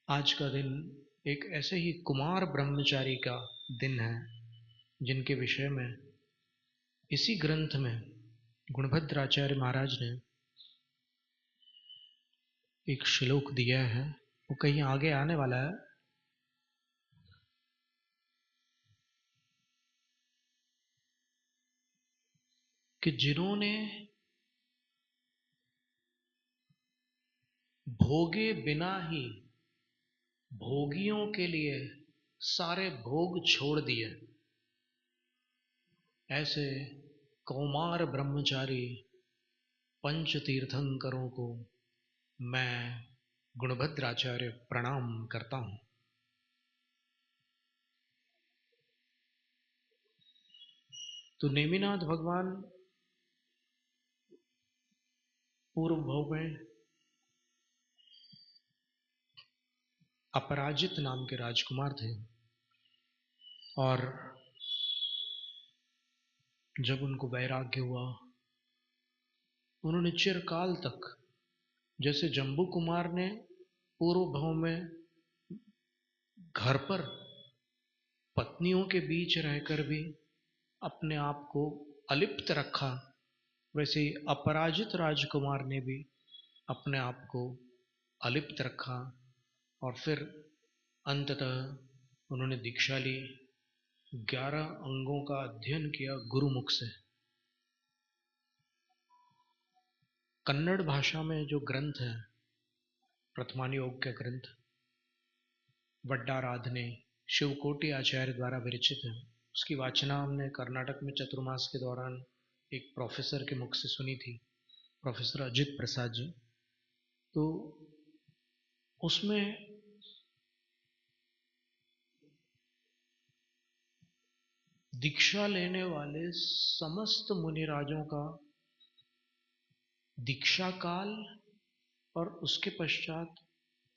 आज का दिन एक ऐसे ही कुमार ब्रह्मचारी का दिन है जिनके विषय में इसी ग्रंथ में गुणभद्राचार्य महाराज ने एक श्लोक दिया है। वो कहीं आगे आने वाला है कि जिन्होंने भोगे बिना ही भोगियों के लिए सारे भोग छोड़ दिए, ऐसे कौमार ब्रह्मचारी पंच तीर्थंकरों को मैं गुणभद्राचार्य प्रणाम करता हूं। तो नेमिनाथ भगवान पूर्व भाव में अपराजित नाम के राजकुमार थे और जब उनको वैराग्य हुआ, उन्होंने चिरकाल तक, जैसे जम्बू कुमार ने पूर्व भाव में घर पर पत्नियों के बीच रहकर भी अपने आप को अलिप्त रखा, वैसे ही अपराजित राजकुमार ने भी अपने आप को अलिप्त रखा और फिर अंततः उन्होंने दीक्षा ली, 11 अंगों का अध्ययन किया गुरुमुख से। कन्नड़ भाषा में जो ग्रंथ है प्रथमानुयोग के ग्रंथ वड्डाराधने शिवकोटि आचार्य द्वारा विरचित है, उसकी वाचना हमने कर्नाटक में चतुर्मास के दौरान एक प्रोफेसर के मुख से सुनी थी, प्रोफेसर अजित प्रसाद जी। तो उसमें दीक्षा लेने वाले समस्त मुनिराजों का दीक्षा काल और उसके पश्चात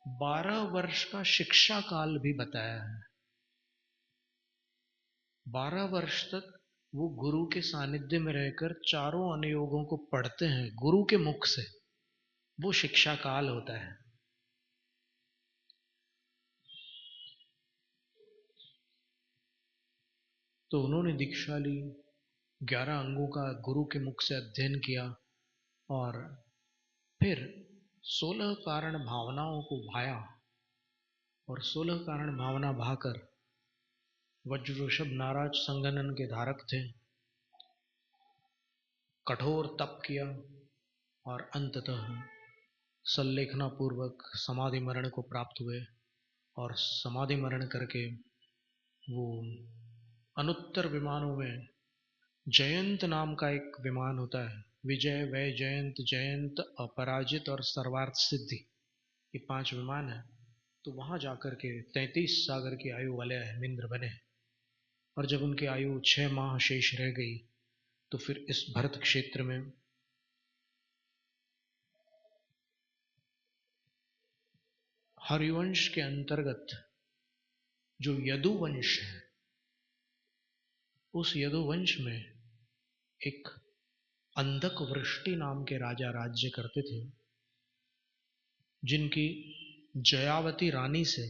12 वर्ष का शिक्षा काल भी बताया है। 12 वर्ष तक वो गुरु के सानिध्य में रहकर चारों अनुयोगों को पढ़ते हैं गुरु के मुख से, वो शिक्षा काल होता है। तो उन्होंने दीक्षा ली, 11 अंगों का गुरु के मुख से अध्ययन किया और फिर 16 कारण भावनाओं को भाया और 16 कारण भावना भाकर वज्र ऋषभ नाराज संगनन के धारक थे, कठोर तप किया और अंततः सल्लेखना पूर्वक समाधि मरण को प्राप्त हुए और समाधि मरण करके वो अनुत्तर विमानों में जयंत नाम का एक विमान होता है, विजय वै जयंत जयंत अपराजित और सर्वार्थ सिद्धि, ये 5 विमान है। तो वहां जाकर के 33 सागर की आयु वाले हेमिंद्र बने और जब उनकी आयु 6 माह शेष रह गई तो फिर इस भरत क्षेत्र में हरिवंश के अंतर्गत जो यदुवंश है, उस यदुवंश में एक अंधक वृष्टि नाम के राजा राज्य करते थे, जिनकी जयावती रानी से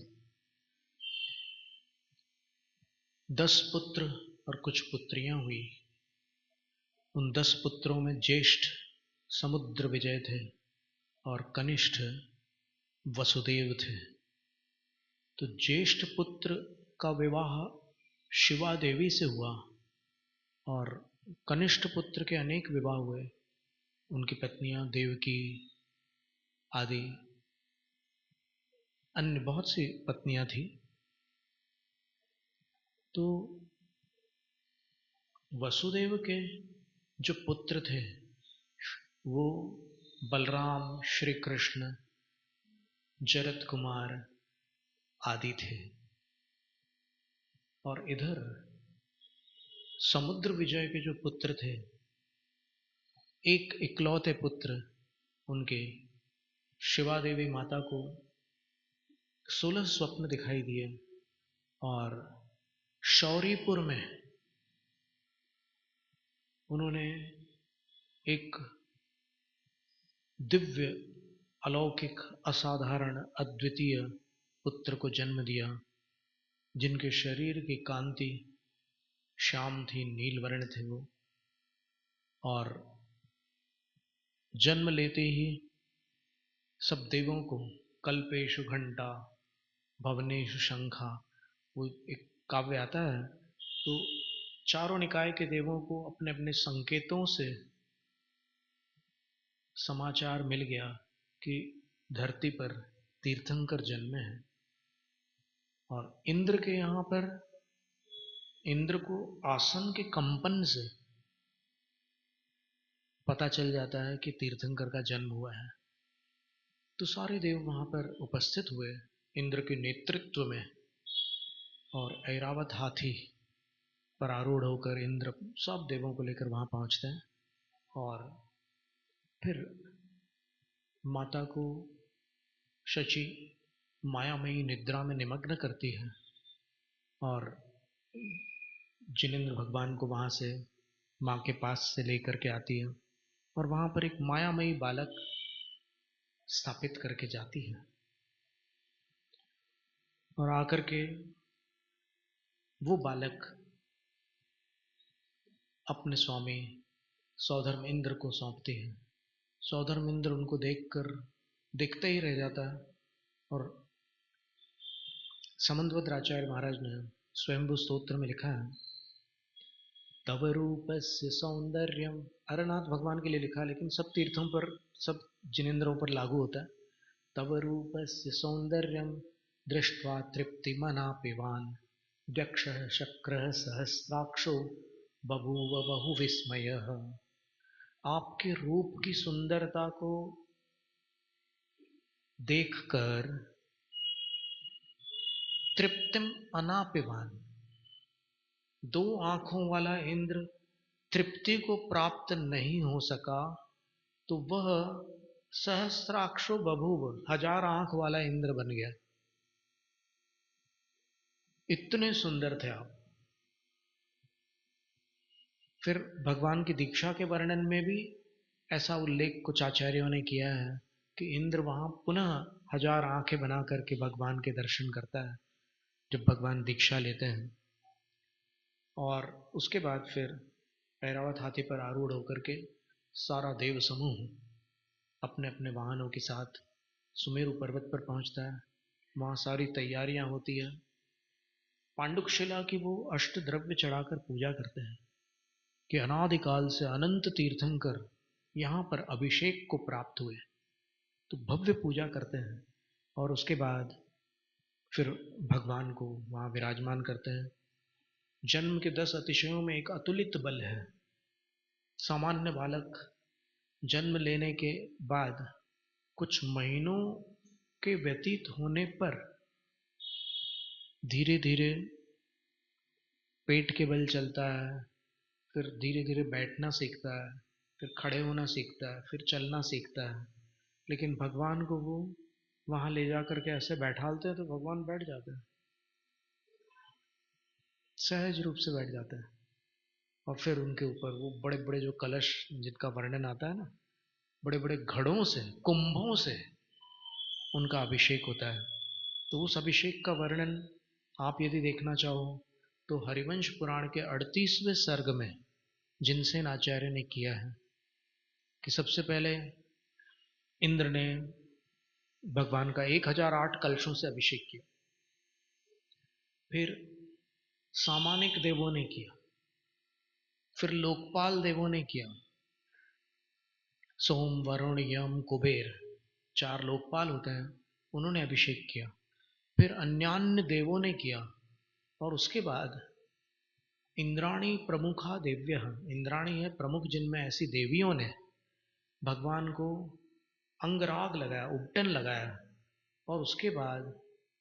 10 पुत्र और कुछ पुत्रियां हुई। उन 10 पुत्रों में ज्येष्ठ समुद्र विजय थे और कनिष्ठ वसुदेव थे। तो ज्येष्ठ पुत्र का विवाह शिवा देवी से हुआ और कनिष्ठ पुत्र के अनेक विवाह हुए, उनकी पत्नियां देवकी आदि अन्य बहुत सी पत्नियां थी। तो वसुदेव के जो पुत्र थे वो बलराम, श्री कृष्ण, जरत कुमार आदि थे और इधर समुद्र विजय के जो पुत्र थे, एक इकलौते पुत्र उनके शिवा देवी माता को 16 स्वप्न दिखाई दिए और शौरीपुर में उन्होंने एक दिव्य अलौकिक असाधारण अद्वितीय पुत्र को जन्म दिया, जिनके शरीर की कांति श्याम थी, नील वर्ण थे वो, और जन्म लेते ही सब देवों को कल्पेशु घंटा भवनेशु शंखा, वो एक काव्य आता है, तो चारों निकाय के देवों को अपने अपने संकेतों से समाचार मिल गया कि धरती पर तीर्थंकर जन्मे हैं। और इंद्र के यहाँ पर इंद्र को आसन के कंपन से पता चल जाता है कि तीर्थंकर का जन्म हुआ है। तो सारे देव वहां पर उपस्थित हुए इंद्र के नेतृत्व में, और ऐरावत हाथी पर आरूढ़ होकर इंद्र सब देवों को लेकर वहां पहुंचते हैं। और फिर माता को शची मायामयी निद्रा में निमग्न करती है, और जिनेंद्र भगवान को वहां से माँ के पास से लेकर के आती है, और वहां पर एक मायामयी बालक स्थापित करके जाती है। और आकर के वो बालक अपने स्वामी सौधर्म इंद्र को सौंपती है। सौधर्म इंद्र उनको देखकर देखते ही रह जाता है। और समंतभद्राचार्य महाराज ने स्वयंभू स्तोत्र में लिखा है, तव रूपस्य सौंदर्यम, अरनाथ भगवान के लिए लिखा, लेकिन सब तीर्थों पर, सब जिनेंद्रों पर लागू होता है। तव रूपस्य सौंदर्यम दृष्ट्वा तृप्तिमनापिवान् व्यक्षः शक्रः सहस्राक्षो बभूव बहु विस्मयः। आपके रूप की सुंदरता को देखकर तृप्तिम अनापिवान, दो आंखों वाला इंद्र तृप्ति को प्राप्त नहीं हो सका, तो वह सहस्राक्षो बभूव, 1000 आंख वाला इंद्र बन गया। इतने सुंदर थे आप। फिर भगवान की दीक्षा के वर्णन में भी ऐसा उल्लेख कुछ आचार्यों ने किया है कि इंद्र वहां पुनः 1000 आंखें बना करके भगवान के दर्शन करता है जब भगवान दीक्षा लेते हैं। और उसके बाद फिर ऐरावत हाथी पर आरूढ़ होकर के सारा देव समूह अपने अपने वाहनों के साथ सुमेरु पर्वत पर पहुंचता है। वहां सारी तैयारियां होती है। पांडुकशिला की वो अष्ट द्रव्य चढ़ाकर पूजा करते हैं कि अनादिकाल से अनंत तीर्थंकर यहाँ पर अभिषेक को प्राप्त हुए, तो भव्य पूजा करते हैं। और उसके बाद फिर भगवान को वहाँ विराजमान करते हैं। जन्म के 10 अतिशयों में एक अतुलित बल है। सामान्य बालक जन्म लेने के बाद कुछ महीनों के व्यतीत होने पर धीरे धीरे पेट के बल चलता है, फिर धीरे धीरे बैठना सीखता है, फिर खड़े होना सीखता है, फिर चलना सीखता है। लेकिन भगवान को वो वहां ले जाकर के ऐसे बैठालते हैं तो भगवान बैठ जाते हैं, सहज रूप से बैठ जाते हैं। और फिर उनके ऊपर वो बड़े बड़े जो कलश जिनका वर्णन आता है ना, बड़े बड़े घड़ों से, कुंभों से उनका अभिषेक होता है। तो उस अभिषेक का वर्णन आप यदि देखना चाहो तो हरिवंश पुराण के 38वें सर्ग में जिनसेन आचार्य ने किया है कि सबसे पहले इंद्र ने भगवान का 1008 कलशों से अभिषेक किया, फिर सामानिक देवों ने किया, फिर लोकपाल देवों ने किया, सोम वरुण यम कुबेर 4 लोकपाल होते हैं, उन्होंने अभिषेक किया, फिर अन्यान्य देवों ने किया। और उसके बाद इंद्राणी प्रमुखा देव्य, इंद्राणी है प्रमुख, जिनमें ऐसी देवियों ने भगवान को अंगराग लगाया, उपटन लगाया। और उसके बाद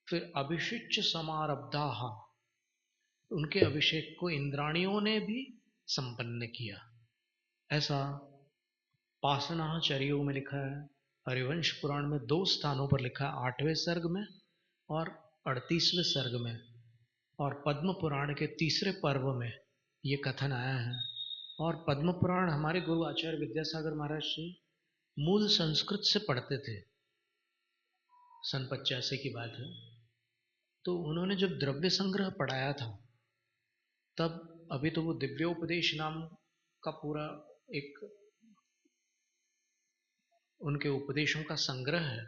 फिर अभिषिच्य समारब्धा, उनके अभिषेक को इंद्राणियों ने भी संपन्न किया। ऐसा पासनाचर्यों में लिखा है। हरिवंश पुराण में 2 स्थानों पर लिखा है, 8वें सर्ग में और 38वें सर्ग में। और पद्म पुराण के 3रे पर्व में ये कथन आया है। और पद्म पुराण हमारे गुरु आचार्य विद्यासागर महाराज जी मूल संस्कृत से पढ़ते थे। सन 85 की बात है। तो उन्होंने जब द्रव्य संग्रह पढ़ाया था, तब अभी तो वो दिव्योपदेश नाम का पूरा एक उनके उपदेशों का संग्रह है।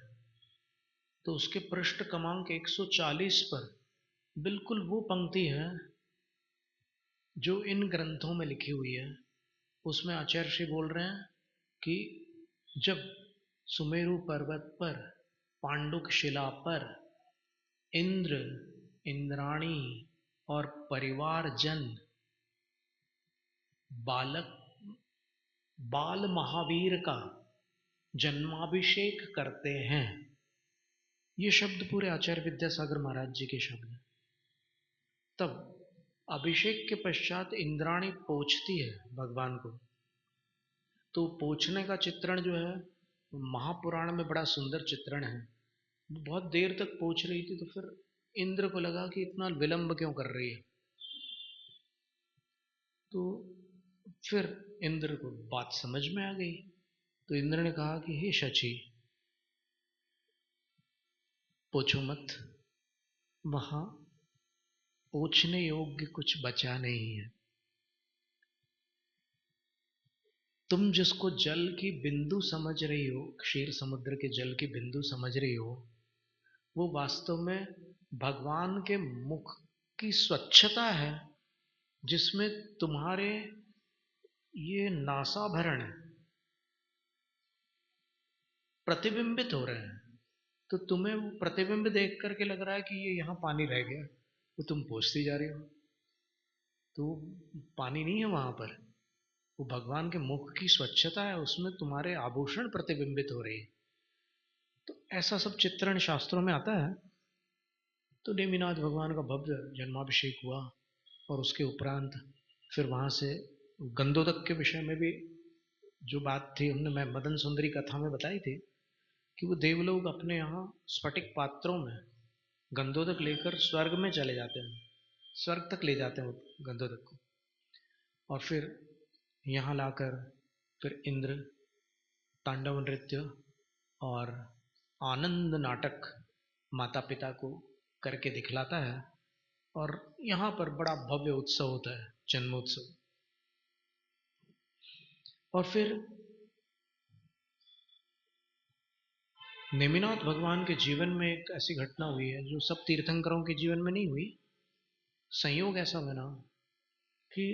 तो उसके पृष्ठ क्रमांक 140 पर बिल्कुल वो पंक्ति है जो इन ग्रंथों में लिखी हुई है। उसमें आचार्य श्री बोल रहे हैं कि जब सुमेरु पर्वत पर पांडुक शिला पर इंद्र, इंद्राणी और परिवार जन बाल महावीर का जन्माभिषेक करते हैं। ये शब्द पूरे आचार्य विद्यासागर महाराज जी के शब्द हैं। तब अभिषेक के पश्चात इंद्राणी पोछती है भगवान को। तो पोछने का चित्रण जो है महापुराण में बड़ा सुंदर चित्रण है। बहुत देर तक पोछ रही थी, तो फिर इंद्र को लगा कि इतना विलंब क्यों कर रही है। तो फिर इंद्र को बात समझ में आ गई। तो इंद्र ने कहा कि हे शची, पोछो मत, वहां पोछने योग्य कुछ बचा नहीं है। तुम जिसको जल की बिंदु समझ रही हो, क्षीर समुद्र के जल की बिंदु समझ रही हो, वो वास्तव में भगवान के मुख की स्वच्छता है, जिसमें तुम्हारे ये नासाभरण प्रतिबिंबित हो रहे हैं। तो तुम्हें वो प्रतिबिंब देख करके लग रहा है कि ये यहाँ पानी रह गया, तो तुम पोछती जा रही हो। तो पानी नहीं है वहां पर, वो भगवान के मुख की स्वच्छता है, उसमें तुम्हारे आभूषण प्रतिबिंबित हो रही है। तो ऐसा सब चित्रण शास्त्रों में आता है। तो नेमिनाथ भगवान का भव्य जन्माभिषेक हुआ, और उसके उपरांत फिर वहां से गंधोदक के विषय में भी जो बात थी, हमने मैं मदन सुंदरी कथा में बताई थी कि वो देवलोग अपने यहाँ स्फटिक पात्रों में गंधोदक लेकर स्वर्ग में चले जाते हैं, स्वर्ग तक ले जाते हैं गंधोदक को। और फिर यहाँ लाकर फिर इंद्र तांडव नृत्य और आनंद नाटक माता पिता को करके दिखलाता है। और यहाँ पर बड़ा भव्य उत्सव होता है, जन्मोत्सव। और फिर नेमिनाथ भगवान के जीवन में एक ऐसी घटना हुई है जो सब तीर्थंकरों के जीवन में नहीं हुई। संयोग ऐसा बना कि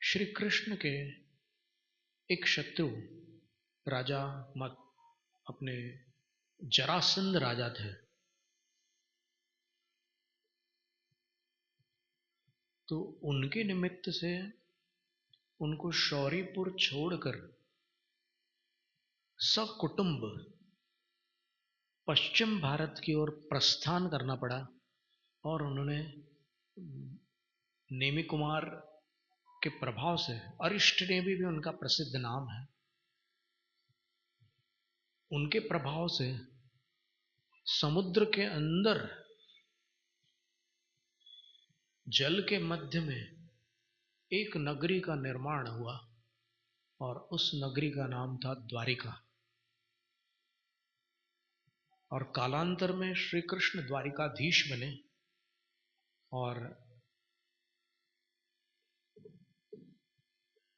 श्री कृष्ण के एक शत्रु राजा मत अपने जरासंध राजा थे। तो उनके निमित्त से उनको शौरीपुर छोड़कर सकुटुंब पश्चिम भारत की ओर प्रस्थान करना पड़ा। और उन्होंने नेमि कुमार के प्रभाव से, अरिष्ट नेमि भी उनका प्रसिद्ध नाम है, उनके प्रभाव से समुद्र के अंदर जल के मध्य में एक नगरी का निर्माण हुआ, और उस नगरी का नाम था द्वारिका। और कालांतर में श्री कृष्ण द्वारिकाधीश बने, और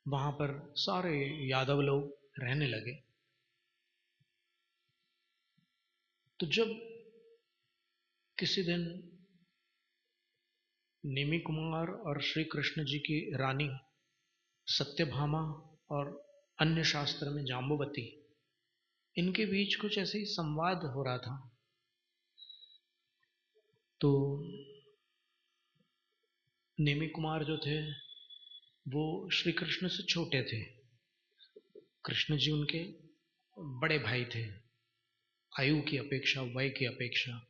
वहां पर सारे यादव लोग रहने लगे। तो जब किसी दिन नेमि कुमार और श्री कृष्ण जी की रानी सत्यभामा और अन्य शास्त्र में जाम्बुवती, इनके बीच कुछ ऐसे ही संवाद हो रहा था। तो नेमि कुमार जो थे वो श्री कृष्ण से छोटे थे। कृष्ण जी उनके बड़े भाई थे, आयु की अपेक्षा, वय की अपेक्षा।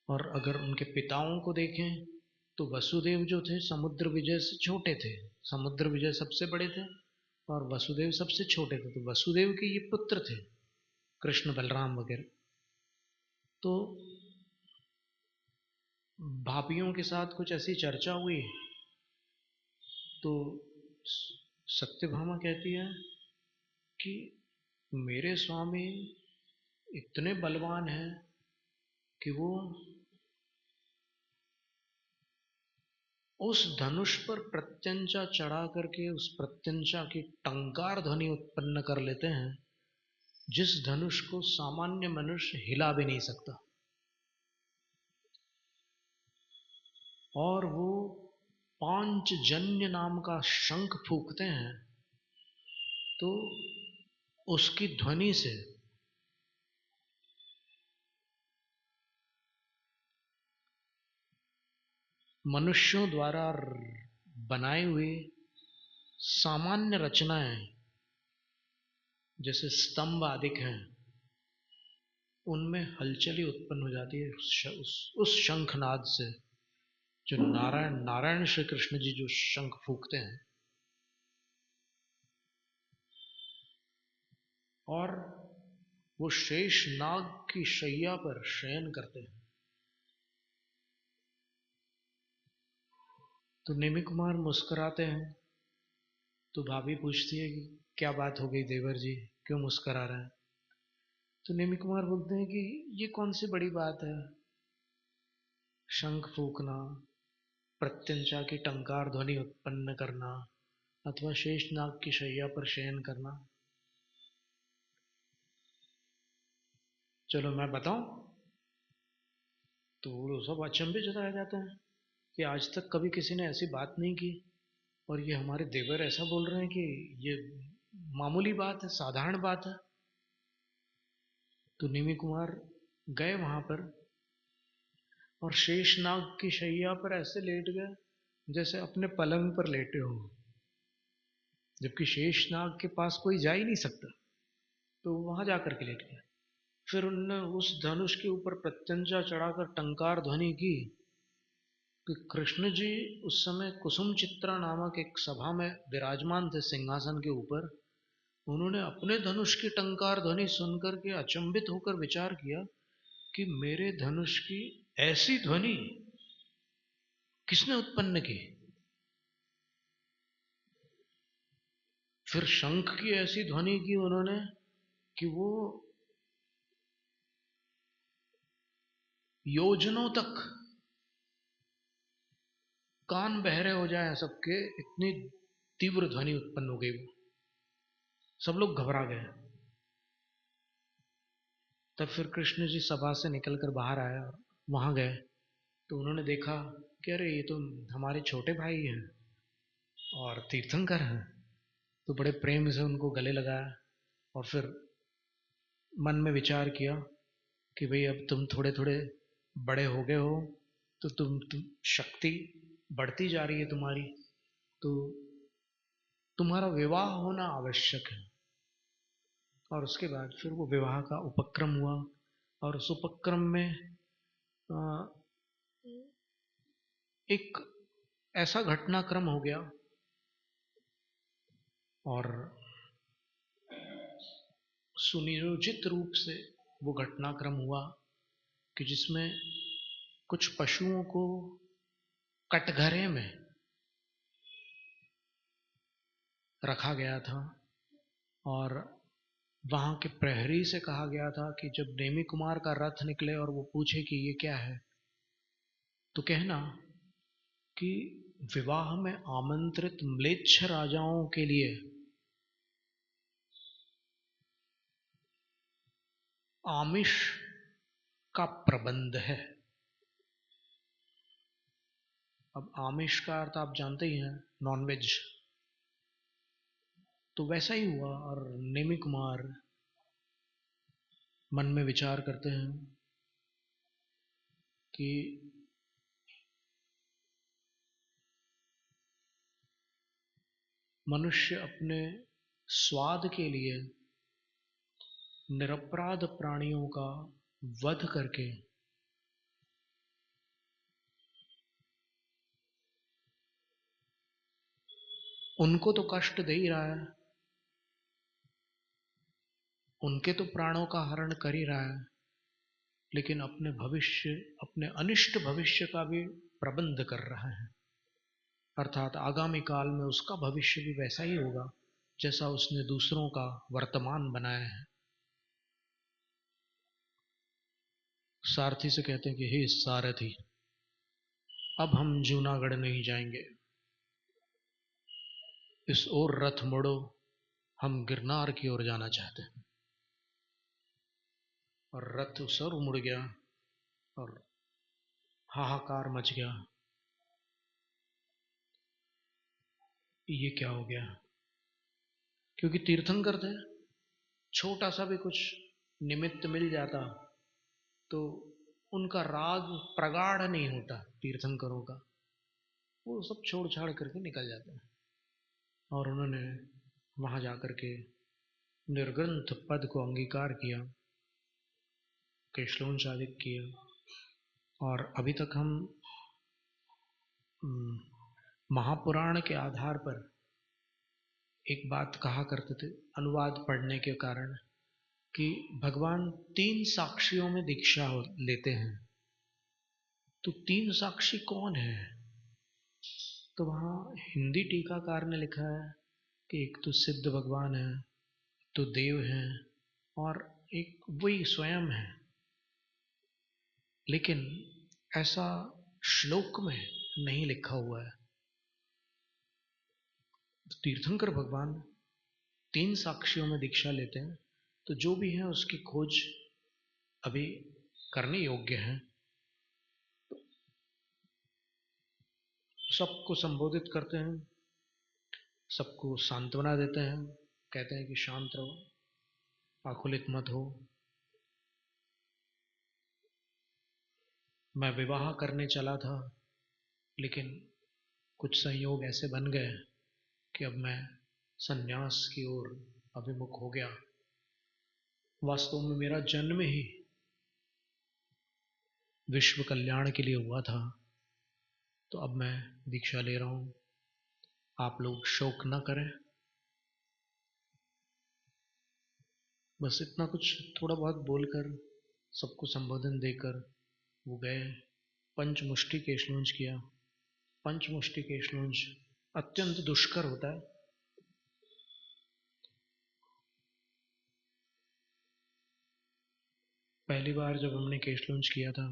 और अगर उनके पिताओं को देखें तो वसुदेव जो थे समुद्र विजय से छोटे थे। समुद्र विजय सबसे बड़े थे और वसुदेव सबसे छोटे थे। तो वसुदेव के ये पुत्र थे, कृष्ण बलराम वगैरह। तो भाभियों के साथ कुछ ऐसी चर्चा हुई, तो सत्यभामा कहती है कि मेरे स्वामी इतने बलवान हैं कि वो उस धनुष पर प्रत्यंचा चढ़ा करके उस प्रत्यंचा की टंकार ध्वनि उत्पन्न कर लेते हैं, जिस धनुष को सामान्य मनुष्य हिला भी नहीं सकता। और वो पांचजन्य नाम का शंख फूंकते हैं, तो उसकी ध्वनि से मनुष्यों द्वारा बनाए हुए सामान्य रचनाएं जैसे स्तंभ आदि हैं, उनमें हलचली उत्पन्न हो जाती है उस शंखनाद से, जो नारायण श्री कृष्ण जी जो शंख फूंकते हैं। और वो शेष नाग की शैया पर शयन करते हैं। तो नेमी कुमार मुस्कुराते हैं। तो भाभी पूछती है कि क्या बात हो गई देवर जी, क्यों मुस्कुरा रहे हैं? तो नेमी कुमार बोलते हैं कि ये कौन सी बड़ी बात है, शंख फूकना, प्रत्यंचा की टंकार ध्वनि उत्पन्न करना, अथवा शेष नाग की शैया पर शयन करना। चलो मैं बताऊं। तो वो सब अचंभित रह जाते हैं कि आज तक कभी किसी ने ऐसी बात नहीं की, और ये हमारे देवर ऐसा बोल रहे हैं कि ये मामूली बात है, साधारण बात है। तो निमि कुमार गए वहां पर और शेषनाग की शैया पर ऐसे लेट गए जैसे अपने पलंग पर लेटे हो, जबकि शेषनाग के पास कोई जा ही नहीं सकता। तो वहां जाकर के लेट गए। फिर उनने उस धनुष के ऊपर प्रत्यंचा चढ़ाकर टंकार ध्वनि की कि कृष्ण जी उस समय कुसुम चित्रा नामक एक सभा में विराजमान थे सिंहासन के ऊपर। उन्होंने अपने धनुष की टंकार ध्वनि सुनकर के अचंभित होकर विचार किया कि मेरे धनुष की ऐसी ध्वनि किसने उत्पन्न की। फिर शंख की ऐसी ध्वनि की उन्होंने कि वो योजनों तक कान बहरे हो जाए सबके, इतनी तीव्र ध्वनि उत्पन्न हो गई। वो सब लोग घबरा गए। तब फिर कृष्ण जी सभा से निकलकर बाहर आए और वहां गए। तो उन्होंने देखा कि अरे ये तो हमारे छोटे भाई हैं और तीर्थंकर हैं। तो बड़े प्रेम से उनको गले लगाया और फिर मन में विचार किया कि भाई अब तुम थोड़े थोड़े बड़े हो गए हो, तो तुम शक्ति बढ़ती जा रही है तुम्हारी, तो तुम्हारा विवाह होना आवश्यक है। और उसके बाद फिर वो विवाह का उपक्रम हुआ। और उस उपक्रम में अ, एक ऐसा घटनाक्रम हो गया और सुनियोजित रूप से वो घटनाक्रम हुआ कि जिसमें कुछ पशुओं को कटघरे में रखा गया था और वहां के प्रहरी से कहा गया था कि जब नेमी कुमार का रथ निकले और वो पूछे कि ये क्या है, तो कहना कि विवाह में आमंत्रित म्लेच्छ राजाओं के लिए आमिष का प्रबंध है। अब आमिष का अर्थ आप जानते ही हैं, नॉनवेज। तो वैसा ही हुआ और नेमी कुमार मन में विचार करते हैं कि मनुष्य अपने स्वाद के लिए निरपराध प्राणियों का वध करके उनको तो कष्ट दे ही रहा है, उनके तो प्राणों का हरण कर ही रहा है, लेकिन अपने भविष्य, अपने अनिष्ट भविष्य का भी प्रबंध कर रहा है। अर्थात आगामी काल में उसका भविष्य भी वैसा ही होगा जैसा उसने दूसरों का वर्तमान बनाया है। सारथी से कहते हैं कि हे सारथी, अब हम जूनागढ़ नहीं जाएंगे, इस ओर रथ मोड़ो, हम गिरनार की ओर जाना चाहते हैं। और रथ उस ओर मुड़ गया और हाहाकार मच गया। ये क्या हो गया? क्योंकि तीर्थंकर थे, छोटा सा भी कुछ निमित्त मिल जाता तो उनका राग प्रगाढ़ नहीं होता। तीर्थंकरों का वो सब छोड़ छाड़ करके निकल जाते हैं। और उन्होंने वहां जाकर के निर्ग्रंथ पद को अंगीकार किया, केशलोन शादित किया। और अभी तक हम महापुराण के आधार पर एक बात कहा करते थे, अनुवाद पढ़ने के कारण, कि भगवान 3 साक्षियों में दीक्षा लेते हैं। तो 3 साक्षी कौन है? तो वहां हिंदी टीकाकार ने लिखा है कि एक तो सिद्ध भगवान है, तो देव हैं, और एक वही स्वयं है। लेकिन ऐसा श्लोक में नहीं लिखा हुआ है। तीर्थंकर भगवान 3 साक्षियों में दीक्षा लेते हैं, तो जो भी है उसकी खोज अभी करने योग्य है। सबको संबोधित करते हैं, सबको सांत्वना देते हैं, कहते हैं कि शांत रहो, आकुलित मत हो। मैं विवाह करने चला था, लेकिन कुछ संयोग ऐसे बन गए कि अब मैं संन्यास की ओर अभिमुख हो गया। वास्तव में मेरा जन्म ही विश्व कल्याण के लिए हुआ था, तो अब मैं दीक्षा ले रहा हूं, आप लोग शोक न करें। बस इतना कुछ थोड़ा बहुत बोलकर, सबको संबोधन देकर वो गए। पंचमुष्टि केशलूंज किया। पंचमुष्टि केशलूंज अत्यंत दुष्कर होता है। पहली बार जब हमने केशलूंज किया था,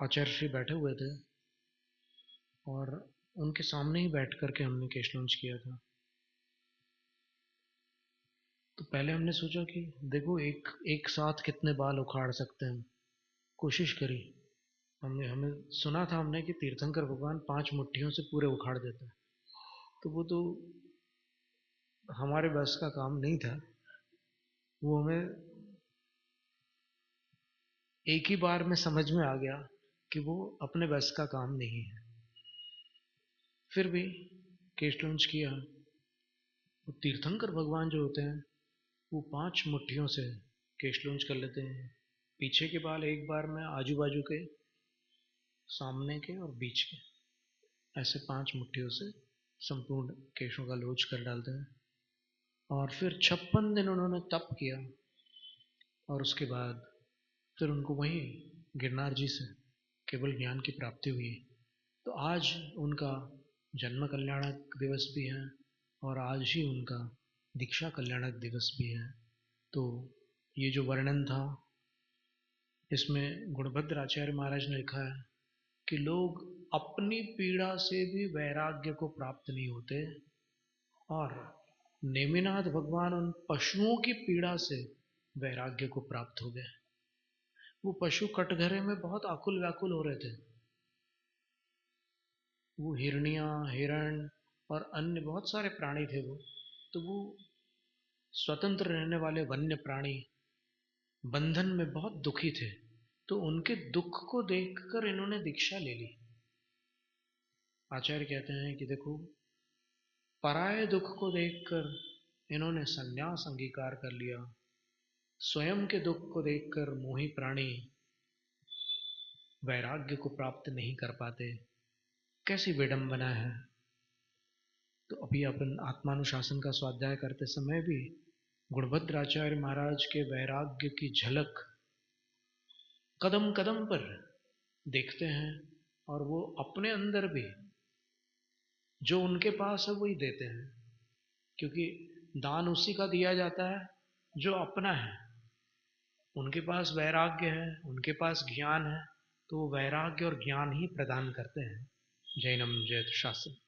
आचार्य श्री बैठे हुए थे और उनके सामने ही बैठ करके हमने केशलूंज किया था। तो पहले हमने सोचा कि देखो एक साथ कितने बाल उखाड़ सकते हैं, कोशिश करी। हमने हमें सुना था हमने कि तीर्थंकर भगवान 5 मुट्ठियों से पूरे उखाड़ देते हैं। तो वो तो हमारे बस का काम नहीं था। वो हमें एक ही बार में समझ में आ गया कि वो अपने बस का काम नहीं है। फिर भी केशलूंज किया। वो तीर्थंकर भगवान जो होते हैं, वो 5 मुट्ठियों से केशलूंज कर लेते हैं। पीछे के बाल एक बार में, आजू बाजू के, सामने के और बीच के, ऐसे 5 मुट्ठियों से संपूर्ण केशों का लोच कर डालते हैं। और फिर 56 दिन उन्होंने तप किया। और उसके बाद फिर उनको वहीं गिरनार जी से केवल ज्ञान की प्राप्ति हुई। तो आज उनका जन्म कल्याणक दिवस भी है और आज ही उनका दीक्षा कल्याणक दिवस भी है। तो ये जो वर्णन था, इसमें गुणभद्र आचार्य महाराज ने लिखा है कि लोग अपनी पीड़ा से भी वैराग्य को प्राप्त नहीं होते, और नेमिनाथ भगवान उन पशुओं की पीड़ा से वैराग्य को प्राप्त हो गए। वो पशु कटघरे में बहुत आकुल व्याकुल हो रहे थे। वो हिरनियां, हिरण और अन्य बहुत सारे प्राणी थे वो। तो वो स्वतंत्र रहने वाले वन्य प्राणी बंधन में बहुत दुखी थे। तो उनके दुख को देखकर इन्होंने दीक्षा ले ली। आचार्य कहते हैं कि देखो, पराये दुख को देखकर इन्होंने संन्यास अंगीकार कर लिया। स्वयं के दुख को देखकर मोही प्राणी वैराग्य को प्राप्त नहीं कर पाते। कैसी विडंबना है। तो अभी अपन आत्मानुशासन का स्वाध्याय करते समय भी गुणभद्राचार्य महाराज के वैराग्य की झलक कदम कदम पर देखते हैं। और वो अपने अंदर भी जो उनके पास है वही देते हैं, क्योंकि दान उसी का दिया जाता है जो अपना है। उनके पास वैराग्य है, उनके पास ज्ञान है, तो वो वैराग्य और ज्ञान ही प्रदान करते हैं। जैनम जयत शास्त्र।